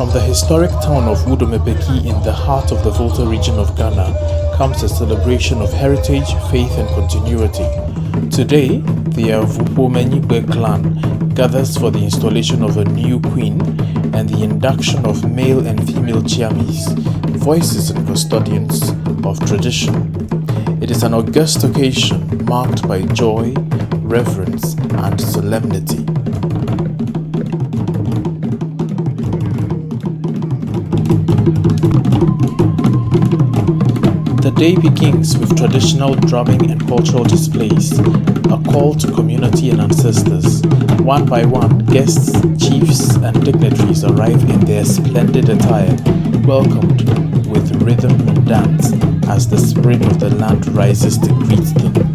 From the historic town of Wudome, Peki in the heart of the Volta region of Ghana comes a celebration of heritage, faith and continuity. Today, the Avufomenyigbe Clan gathers for the installation of a new queen and the induction of male and female tsiamis, voices and custodians of tradition. It is an august occasion marked by joy, reverence and solemnity. The day begins with traditional drumming and cultural displays, a call to community and ancestors. One by one, guests, chiefs, and dignitaries arrive in their splendid attire, welcomed with rhythm and dance as the spirit of the land rises to greet them.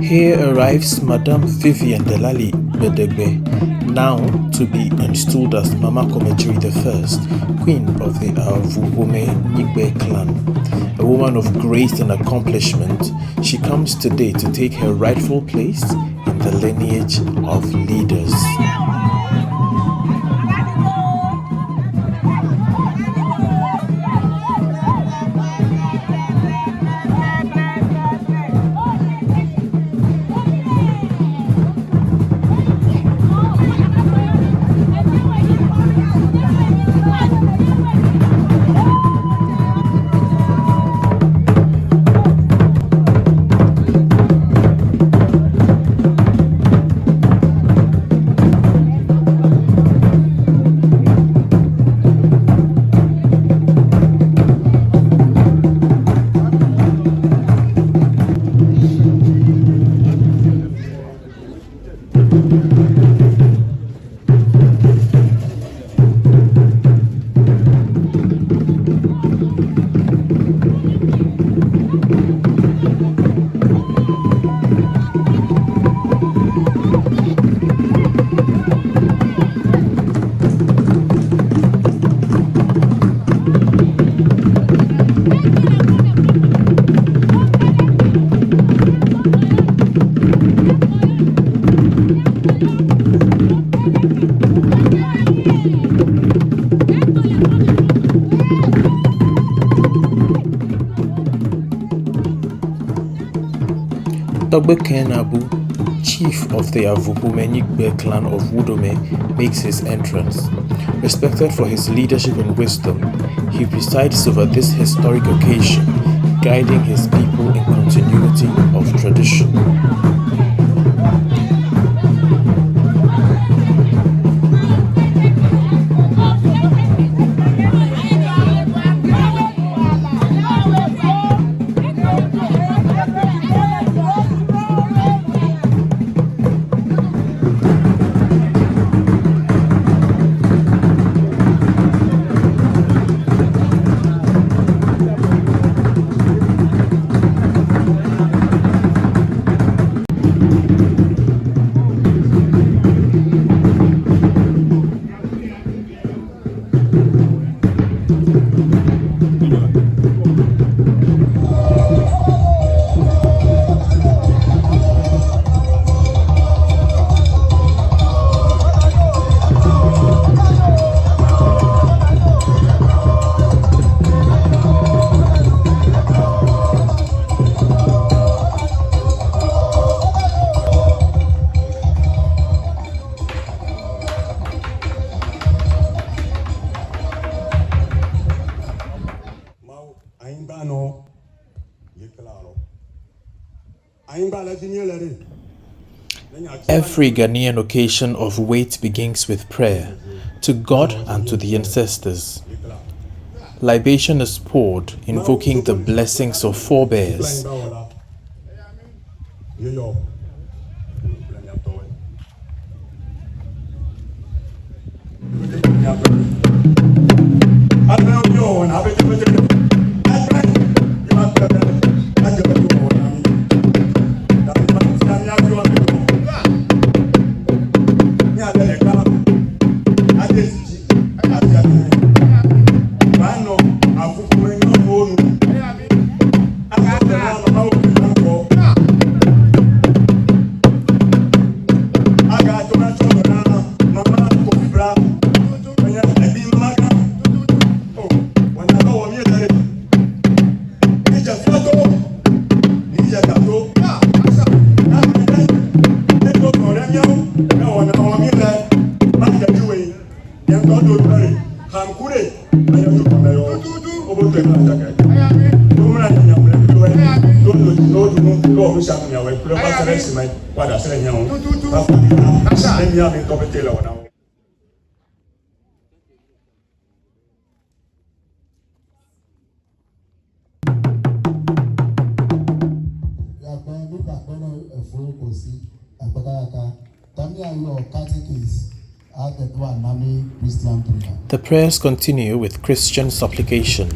Here arrives Madame Vivienne Delali Bedegbe, now to be installed as Mama Kormetsri I, Queen of the Avufomenyigbe Clan. A woman of grace and accomplishment, she comes today to take her rightful place in the lineage of leaders. Peki, chief of the Avufomenyigbe Clan of Wudome, makes his entrance. Respected for his leadership and wisdom, he presides over this historic occasion, guiding his people in continuity of tradition. Every Ghanaian occasion of weight begins with prayer to God and to the ancestors. Libation is poured, invoking the blessings of forebears. I love you and I bet you The prayers continue with Christian supplication,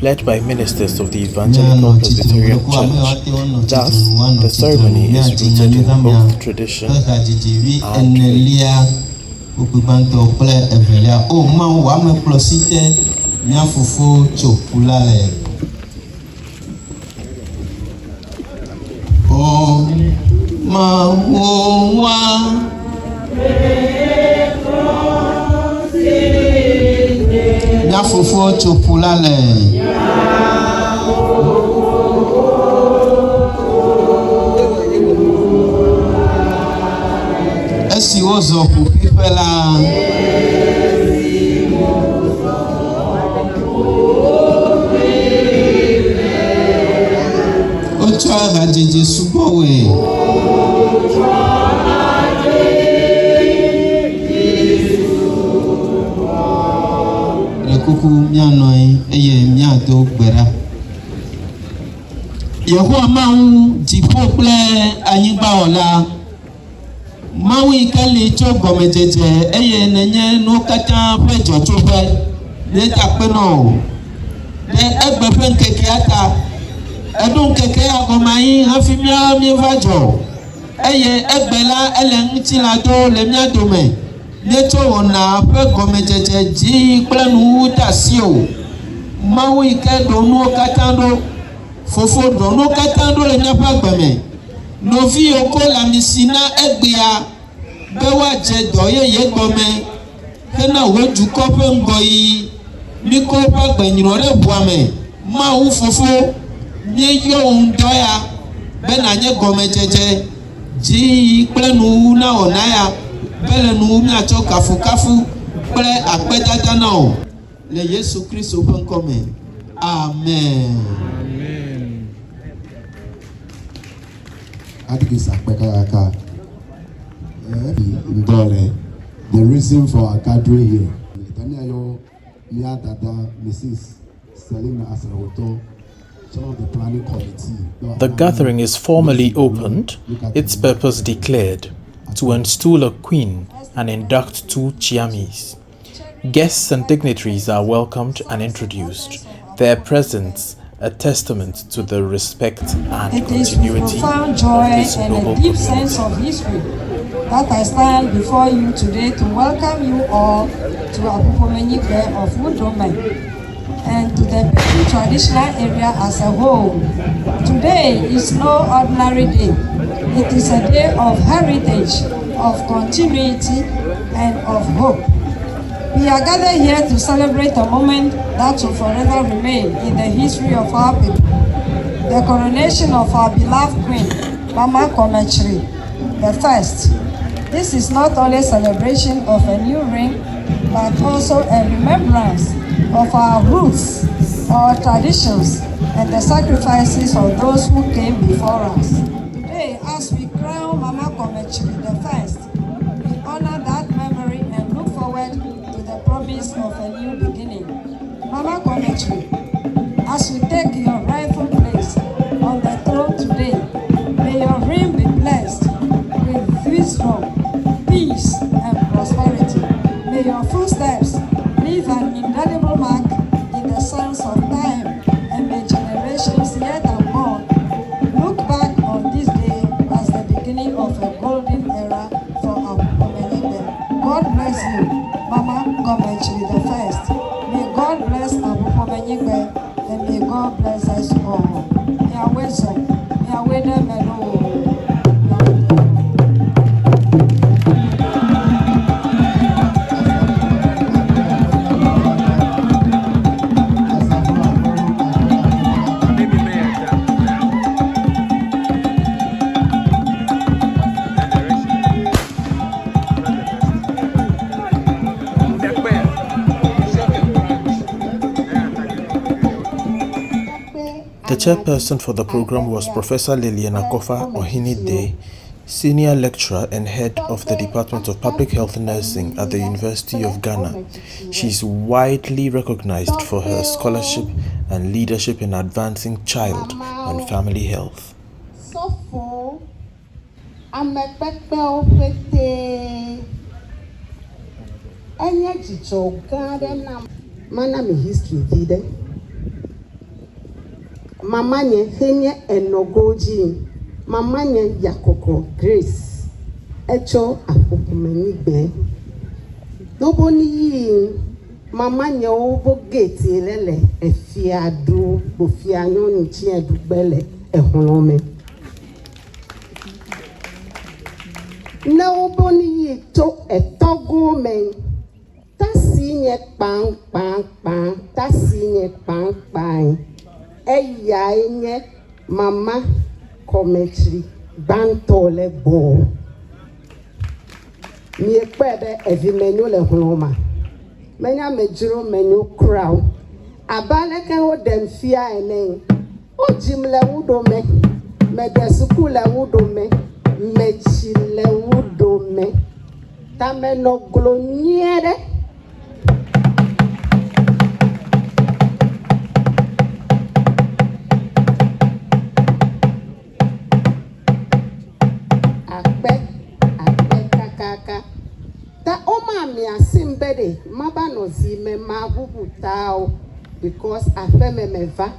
led by ministers of the Evangelical Presbyterian Church. Thus, the ceremony is rooted in both tradition and Fofo chopulale. Esi ozo pupipela. Ocho agajiji subowe. Kuku mianoi eye miado gbera. Yehowa mawu jipo kple anyigba ọla. Mawu ike li tso gɔmedzedze eye nenye nu katã ƒe dzɔtsoƒe ne takpeno o. Ɖe egbe ƒe ŋkekea ta. Eɖo ŋkekea gɔme anyi hafi mieva dzɔ. Eye egbe la ele ŋutilã do le mia dome. Neto wona ƒe gɔmedzedze dzi kple nuwu de asi o. Mawu yi ke ɖo nuwo katã ɖo. Fofo ɖo nuwo katã ɖo le míaƒe agbe me. Novi yiwo ko le amisi na egbea be woadze dɔ yeye gɔme hena wò dukɔ ƒe ŋgɔyiyi. Mi ko woƒe agbenyrɔ ɖe ʋua me. Mawu fofo míeyɔ wò ŋdɔ ya be nànye gɔmedzedze dzi kple nuwu na wɔna ya. Bele nu miatsɔ kafukafu kple akpedada na o le Yesu Kristo ƒe ŋkɔ me. Amen. The reason for our gathering here. The gathering is formally opened, its purpose declared, to install a queen and induct 2 tsiamis. Guests and dignitaries are welcomed and introduced, their presence a testament to the respect and continuity profound of joy this and noble a deep community. sense of history that I stand before you today to welcome you all to Avufomenyigbe of Wudome and to the Peki traditional area as a whole. Today is no ordinary day. It is a day of heritage, of continuity, and of hope. We are gathered here to celebrate a moment that will forever remain in the history of our people. The coronation of our beloved Queen, Mama Kormetsri I. This is not only a celebration of a new reign, but also a remembrance of our roots, our traditions, and the sacrifices of those who came before us. Today, as we crown Mama Kormetsri I, we honor that memory and look forward to the promise of a new beginning. Mama Kormetsri, as we take your rightful place on the throne today, may your reign be blessed with wisdom, peace, and prosperity. May your footsteps leave an indelible mark in the sands of time, and may generations yet unborn look back on this day as the beginning beginning of a golden era for Avufomenyigbe. God bless you, Mama Kormetsri I. May God bless Avufomenyigbe, and may God bless us all. The chairperson for the program was Professor Liliana Kofa Ohinide, Senior Lecturer and Head of the Department of Public Health Nursing at the University of Ghana. She is widely recognized for her scholarship and leadership in advancing child and family health. Mama nye henye enogoji, mama nye yakoko grace, echo Avufomenyigbe. Noboni yi, mama nye obo gate lele, efiadu, bofianyo nichi edugbele, ehonome. Noboni yi to etogo men, tasi nye pang pang pang, tasi nye pang pang. Eya enye Mama Kormetsri bantole bo. Mi ekpede evi menyo le hloma. Menya mejiro menyo crow. Abale ke o dem fia enen. O jim le Wudome. Me de suku le Wudome. Me chi le Wudome. Ta me no gloniere. Maba no zime mabubu tao because afeme meva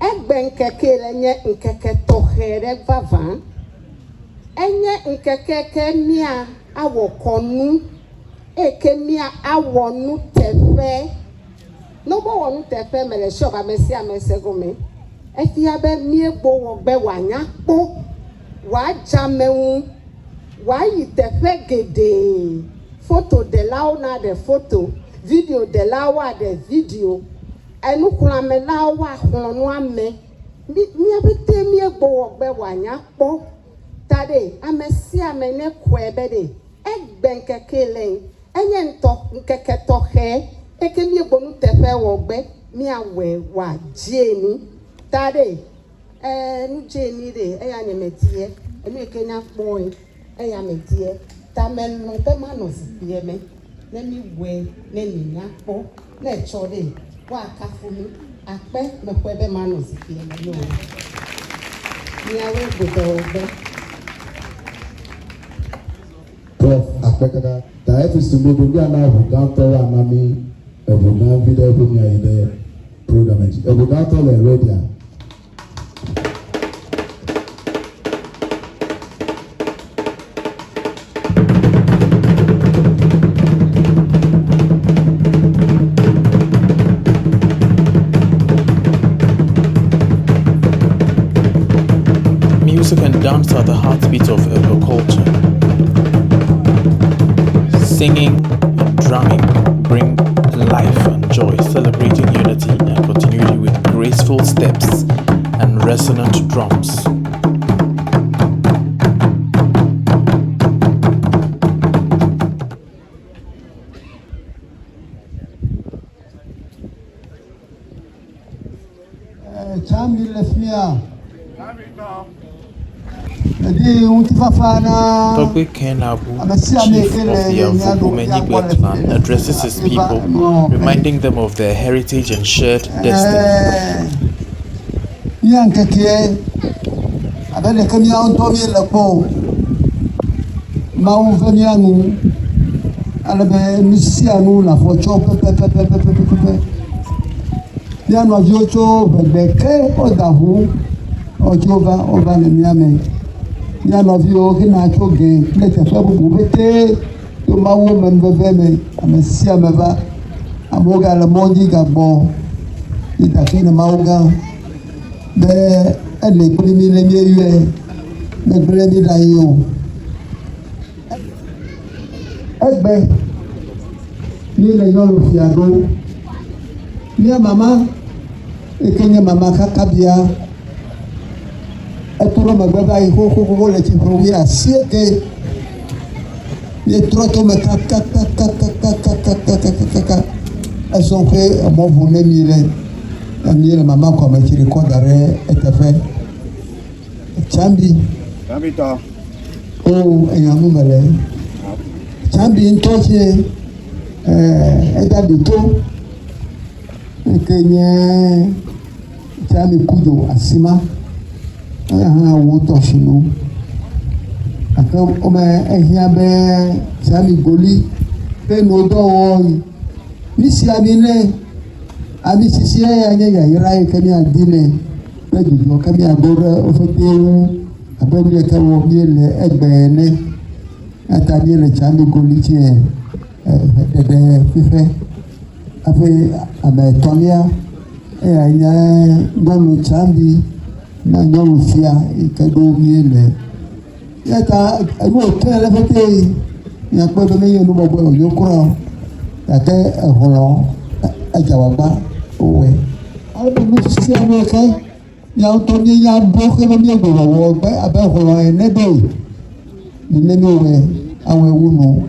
egbe nkeke lenye nkeke tohere vavan enye nkeke mia awokonu eke mia awonu tefe no bo wonu tefe mele shoba mesi amesegome efia be miegbo wogbe wanya po wa jamewu wa yitefe gede. Photo de la na de photo, video de la wa de video. Enu kurame la wa hono ame. Mi abete mi egbo ogbe wanya po. Tade amesi amene kwebe de. Egbe nkeke len. Enye nto nkeke tohe. Eke mi egbo nu tefe wogbe mi awe wa jeni. Tade nu jeni de eya nyemetie. Enu ekenya boy eya metie. Tamen no be manos bieme na mi we na ninya po na chode wa kafumi ape me kwe be manos bieme no ni awe go Prof Apekada that is to move we are now Vuganto Amami Vugan video bumi ide program Vuganto le radio. Music and dance are the heartbeat of Igbo culture. Singing and drumming bring life and joy, celebrating unity and continuity with graceful steps and resonant drums. Dr. Ken Abu, chief of the Avufomenyigbe Clan, addresses his people, reminding them of their heritage and shared destiny. Nya novio kina choge le tefa bubu bete yo mawo men veve amesia meva amoga le mondi gabo ita kina mauga be ele primi le mieux me premi da yo egbe ni le yo fiado ni mama ekenye mama kakabia eturo magaba iko le chifrovia siete ye troto me kaka elles sont fait mon volet mire Mama Kormetsri recordare etefe chambi Kamita oh eyamu mele chambi ntoche eda dito ekenye chambi kudo asima ha wo toshinu aka ome ehia be chambi goli pe no do nisi amine ami sisi anya ya ira kemi adine pe juju kemi agora ofetewu abemi ka wo miele egbene ata miele chambi goli tie de fife ape ametonia anya ngolu chambi na ngolu fia ikado miele yata anu tele fete ya ko be me no bobo yokro ate ehoro ajawagba owe albo no si amerika ya otoni ya bo ke me gboro wo gbe abe ehoro enebe ni le mi we awon ewu no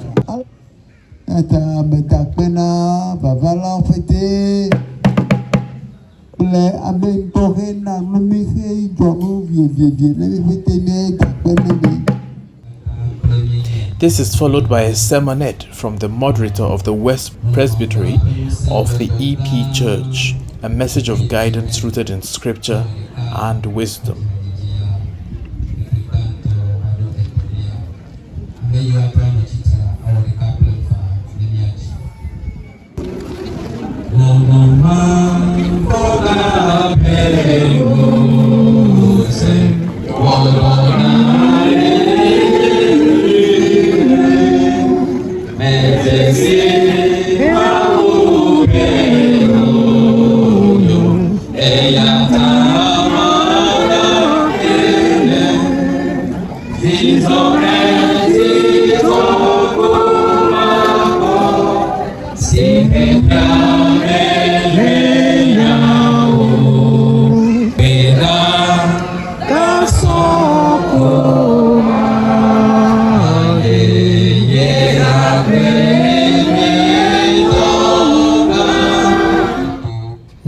ata beta pena bavala fete le abe tohe na no mi he jono vie le fete ne ta pena. This is followed by a sermonette from the moderator of the West Presbytery of the EP Church, a message of guidance rooted in scripture and wisdom.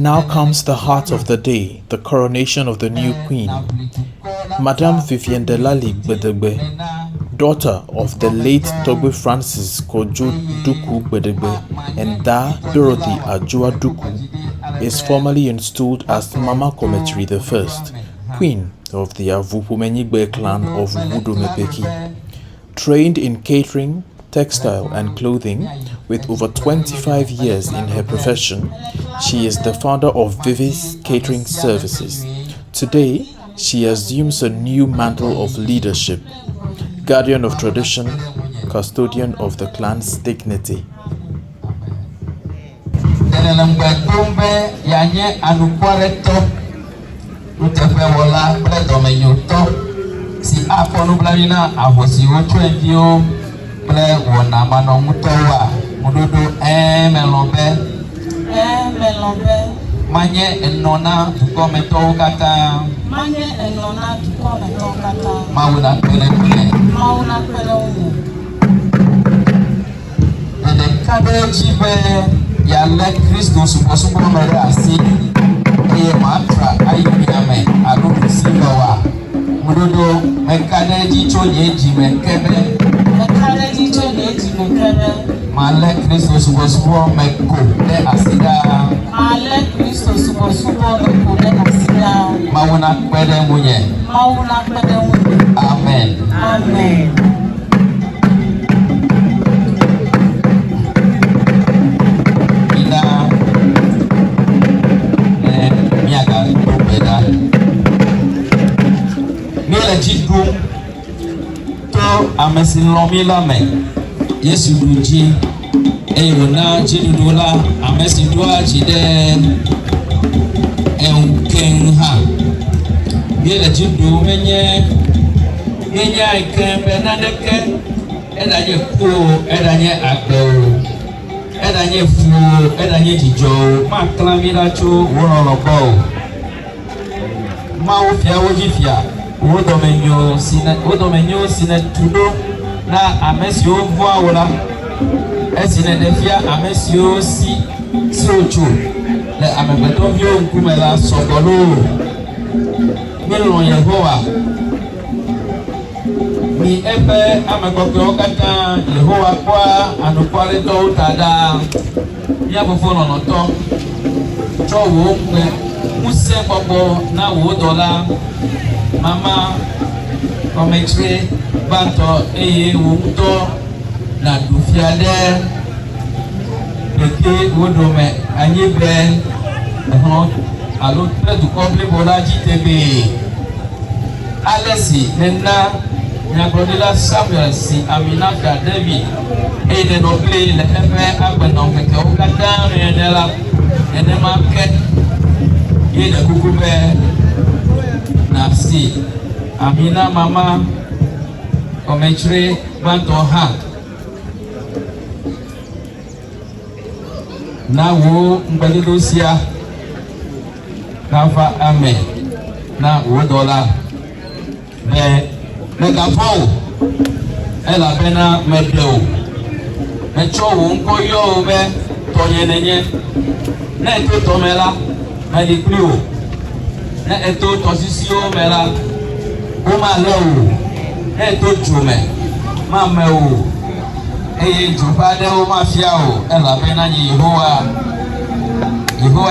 Now comes the heart of the day, the coronation of the new queen. Madame Vivienne Delali Gbedegbe, daughter of the late Togbe Francis Kojo Duku Gbedegbe and Da Dorothy Ajua Duku, is formally installed as Mama Kormetsri I, queen of the Avufomenyigbe Clan of Wudome Peki. Trained in catering, textile and clothing, with over 25 years in her profession, she is the founder of Vivis Catering Services. Today, she assumes a new mantle of leadership, guardian of tradition, custodian of the clan's dignity. Si afonu blanina avosi otwendio ple wona mano mutowa mudodo emelombe manye enona tukometo kata mauna pele ene kade chibe ya le Kristo suposupo mere asi eye matra ayimiame adu sibawa mudodo mekade jicho yeji mekebe male Kristo suposupo meko le asida mauna kwede munye amen ina miaka topeda mele jitu amesin lomila me Yesu duji eyona jidudola amesin dua jide enken ha gele jidu menye ikembe nadeke edanye ko edanye akpo edanye fu edanye jijo ma klamira cho worolobo ma ofia wojifia wodomenyo sine tudo na amesio voawola esine defia amesio si ocho le amebeto vio nkumela sogolo melo Yehowa mi ebe amekoke okata Yehowa kwa anukwale to utada ya bofono noto cho wo npe muse bobo na wo dola Mama Kormetsri banto eye wuto na dufiade Peki Wudome anyibe alo du komple bola jitebe Alesi nena nyagrodila Samuel si Aminata David ene noble le efe agbenon keke ukata renela ene market ene kukube Nafsi Amina Mama Kormetsri banto ha na wo mbalidosia kafa amen na wo dola me gafo ela bena medeo me cho wo nko yo be tonyenenye na eto tomela me dikrio na eto tosisio mela o ma lo na eto jume ma me o eye jupade o ma fia o ela bena ni Yehowa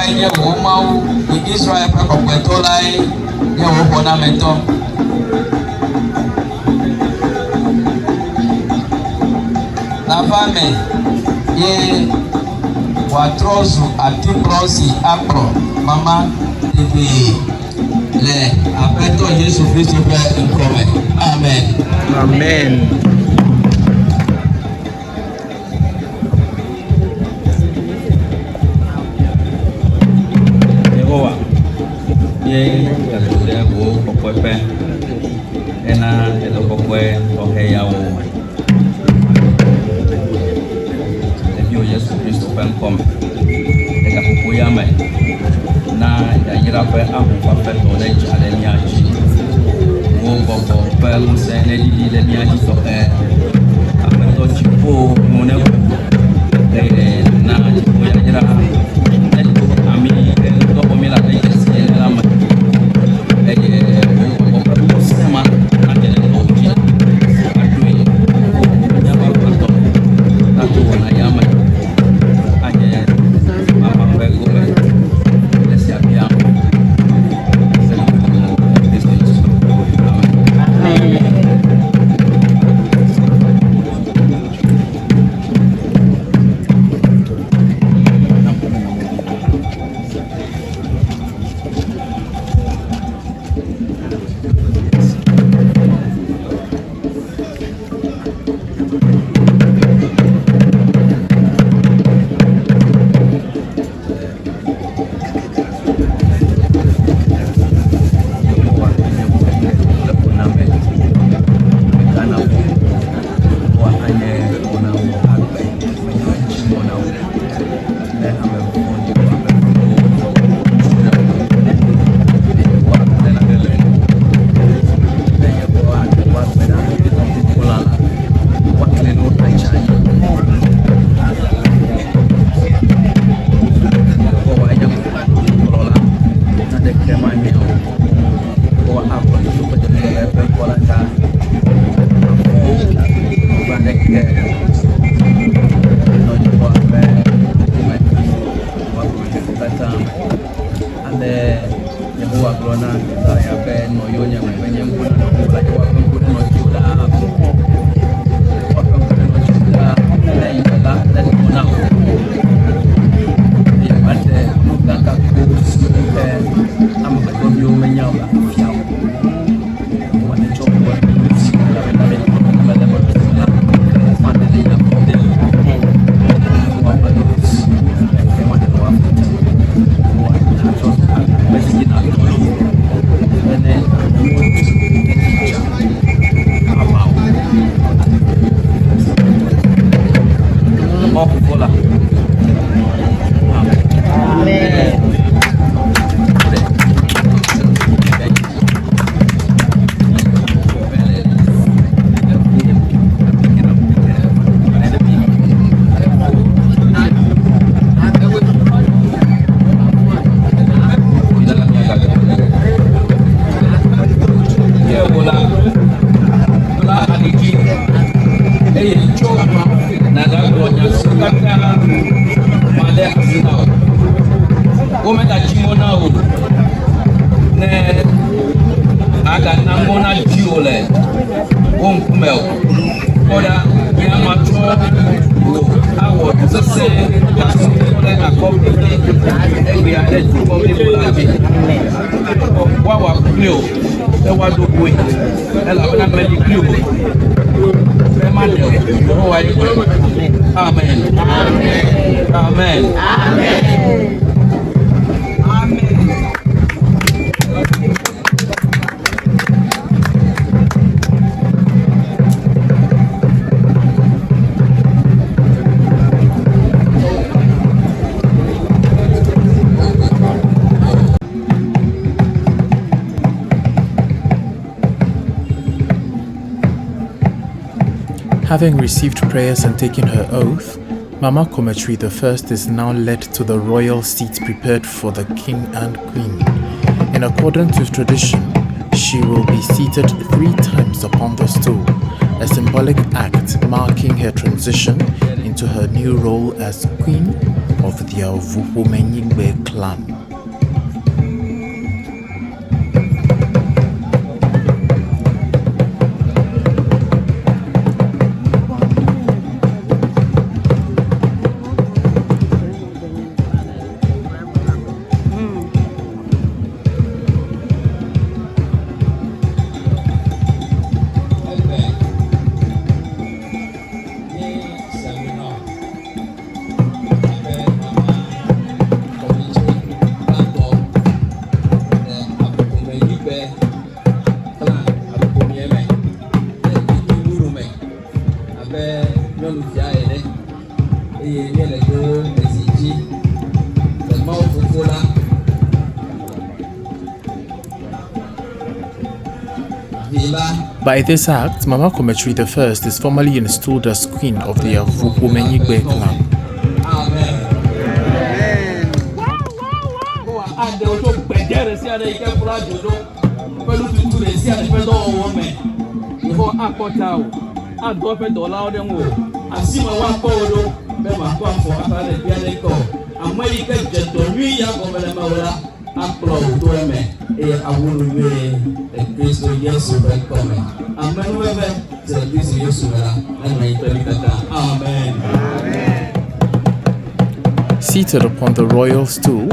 ye wo ma o Israel pe kokweto lai ye wo bona meto na fame ye watrosu atiprosi apro mama tv le apeto Yesu Kristo pe nkome amen Amen. Yehowa ye kalule wo kokwepe ena edo kokwe oheya wo Ebio Yesu Kristo pe nkome eka kukuya me na yayira pe ahufa pe to le jale nyaji wo bobo pe muse ne didi le nyaji to e ameto chipo mone na chipo yayira ami to bomila le jesi la ma wo pe muse ma ande le oji atui ya ba to tatu na yama anye mama pe go let's have ya Male asina. Ome da chimona o. Ne aga na mona jiole. Kumel. Oda ya macho. Awo sese ya sokole akopile. Ebi ade tukopile. Wa pleo. E wa do boy. E la bena meli pleo. Amen. Amen. Amen. Amen. Having received prayers and taken her oath, Mama Kormetsri I is now led to the royal seat prepared for the king and queen. In accordance with tradition, she will be seated 3 times upon the stool, a symbolic act marking her transition into her new role as queen of the Avufomenyigbe Clan. By this act, Mama Kormetsri I is formally installed as queen of the Avufomenyigbe Clan. Seated upon the royal stool,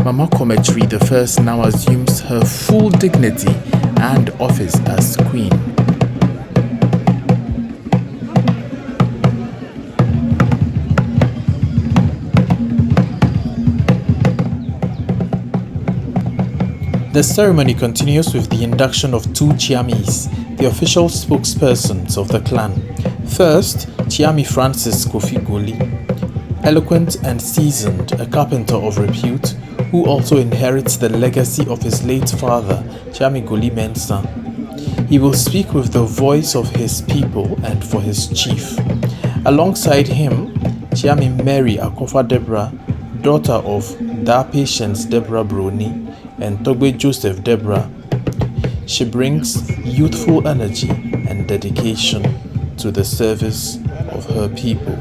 Mama Kormetsri I now assumes her full dignity and office as queen. The ceremony continues with the induction of 2 tsiamis, the official spokespersons of the clan. First, Tsiami Francis Kofi Goli, eloquent and seasoned, a carpenter of repute, who also inherits the legacy of his late father, Tsiami Goli Mensa. He will speak with the voice of his people and for his chief. Alongside him, Tsiami Mary Akofa Deborah, daughter of Da Patience Deborah Broni, and Togbe Joseph Deborah. She brings youthful energy and dedication to the service of her people.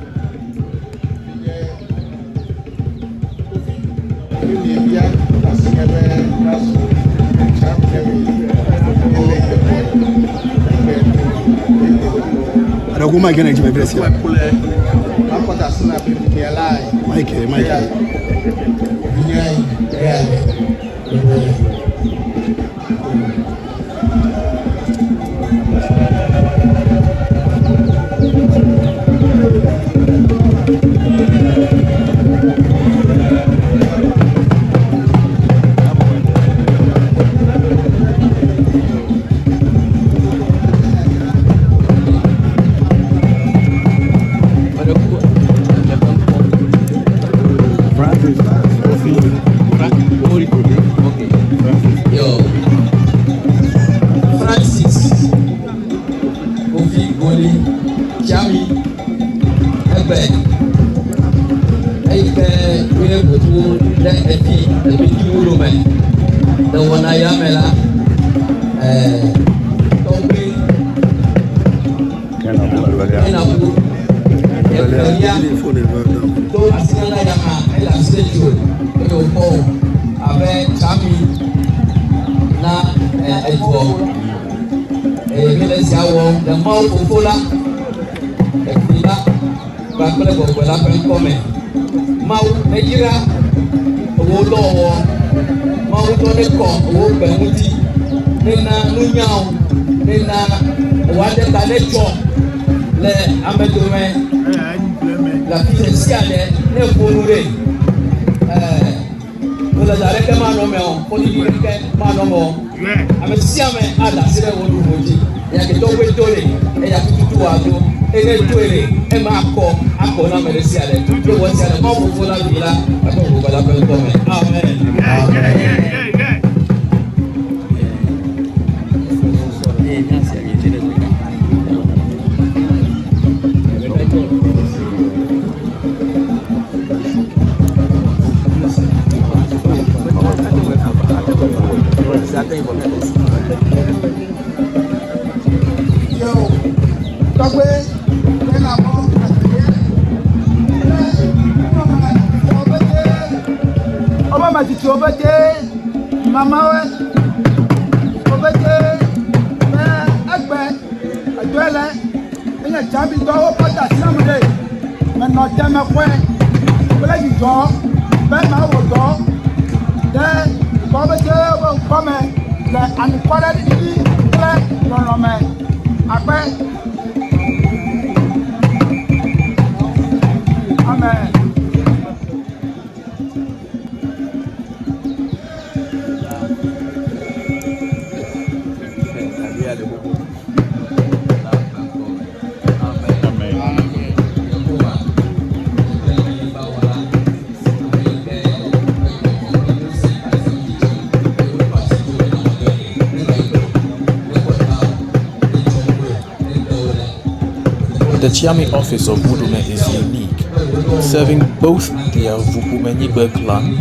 Donc, à ce moment-là, elle a fait du et au pont avec Chami, na et toi. Et il est là, le mot au fola, et puis là, va que le bon la peine commun. Mau, Nigeria, au dos, Mau Toneko, au Bemuti, Nena Nunyao, Nena Wadeta Necho, les Amédoumen. La fille ne fourrure. Vous avez arrêté ma nomme, on peut dire que ma nomme. Avec si on a la série au nouveau dit, il y a que deux tournées, et il y a tout à dos, et les tournées, et ma corps, à quoi on a mercié à l'aide. Je vois ça, le monde pour la vie là, à quoi vous allez faire tomber. Amen. Mama obete agbe ajoele enya chabi do o pata samude me no teme kwe bele jijo be ma wo do de obete o come le anikwara di le no me agbe amen. The Tsiamis office of Wudome is unique, serving both the Avufomenyigbe Clan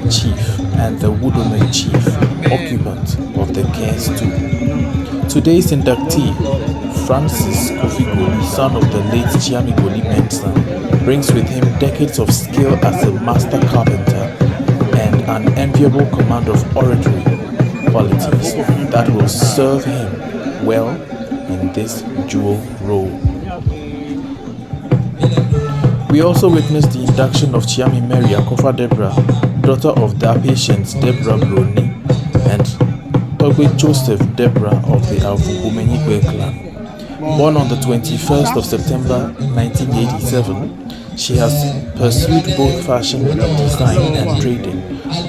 chief and the Wudome chief, occupant of the Cairns too. Today's inductee, Francis Kofi Goli, son of the late Tsiamis Goli Mensah, brings with him decades of skill as a master carpenter and an enviable command of oratory qualities that will serve him well in this dual role. We also witnessed the induction of Tsiamis Mary Akofa Deborah, daughter of the patients Deborah Broni and Togbe Joseph Deborah of the Avufomenyigbe Clan. Born on the 21st of September 1987, she has pursued both fashion, design and trading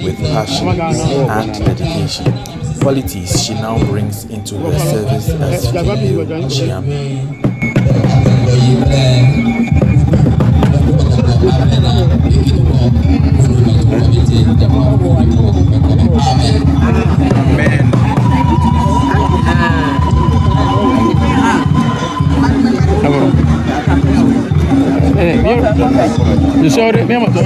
with passion and dedication, qualities she now brings into her service as female Tsiamis. You saw it, me, I'm going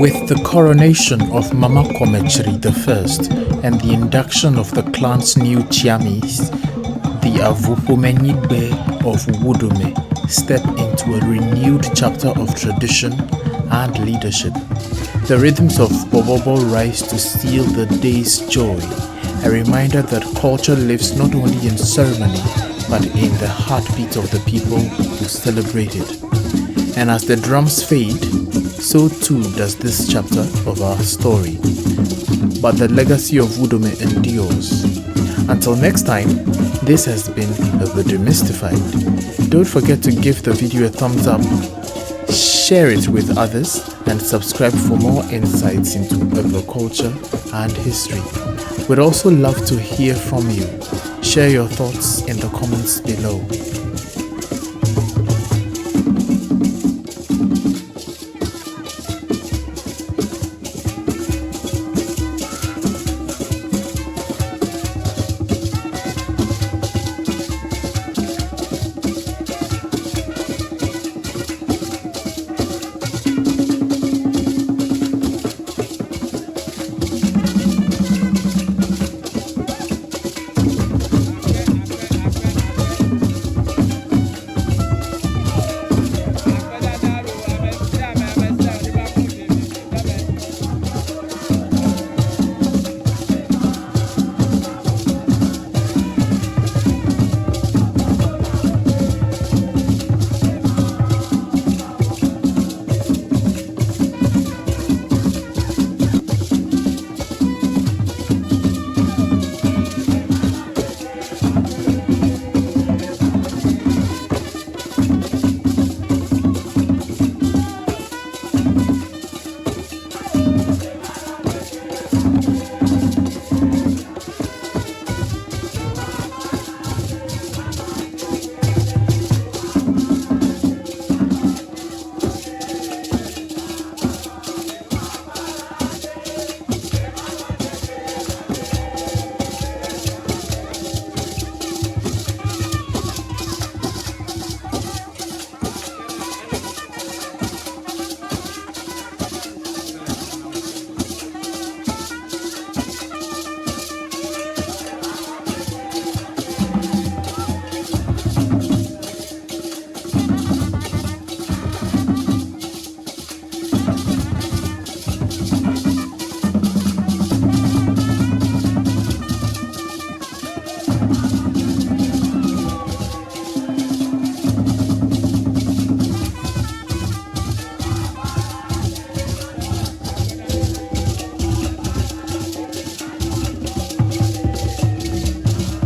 With the coronation of Mama Kormetsri I and the induction of the clan's new tsiamis, the Avufomenyigbe of Wudome step into a renewed chapter of tradition and leadership. The rhythms of Borborbor rise to seal the day's joy, a reminder that culture lives not only in ceremony, but in the heartbeat of the people who celebrate it. And as the drums fade, so too does this chapter of our story. But the legacy of Wudome endures. Until next time, this has been The Demystified. Don't forget to give the video a thumbs up, share it with others, and subscribe for more insights into agriculture and history. We'd also love to hear from you. Share your thoughts in the comments below.